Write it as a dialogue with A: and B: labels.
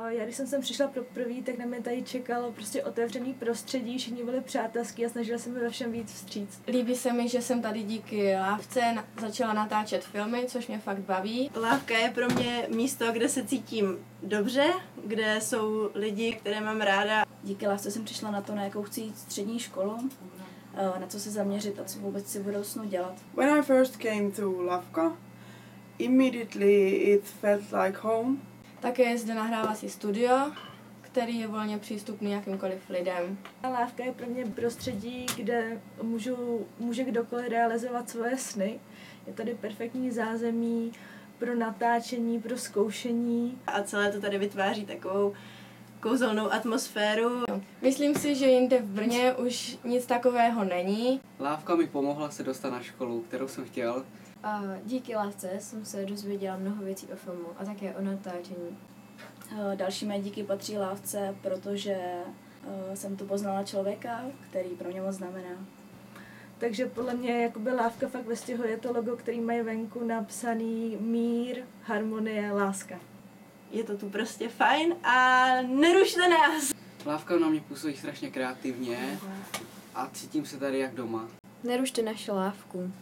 A: Já když jsem sem přišla poprvé, tak na mě tady čekalo prostě otevřený prostředí, všichni byli přátelský a snažili se mi ve všem víc vstříct.
B: Líbí se mi, že jsem tady díky Lávce začala natáčet filmy, což mě fakt baví.
C: Lávka je pro mě místo, kde se cítím dobře, kde jsou lidi, které mám ráda.
D: Díky Lávce jsem přišla na to, na jakou chci jít střední školu, na co se zaměřit a co vůbec si v budoucnu dělat.
E: When I first came to Lavka, immediately it felt like home.
B: Také je zde nahrávací studio, který je volně přístupný jakýmkoliv lidem.
A: Lávka je pro mě prostředí, kde může kdokoliv realizovat svoje sny. Je tady perfektní zázemí pro natáčení, pro zkoušení.
C: A celé to tady vytváří takovou kouzelnou atmosféru.
B: Myslím si, že jinde v Brně už nic takového není.
F: Lávka mi pomohla se dostat na školu, kterou jsem chtěl.
G: A díky Lávce jsem se dozvěděla mnoho věcí o filmu a také o natáčení.
D: Další mé díky patří Lávce, protože jsem tu poznala člověka, který pro mě moc znamená.
A: Takže podle mě jakoby Lávka fakt vystihuje to logo, který mají venku napsaný mír, harmonie, láska.
C: Je to tu prostě fajn a nerušte nás!
F: Lávka na mě působí strašně kreativně a cítím se tady jak doma.
G: Nerušte naši Lávku.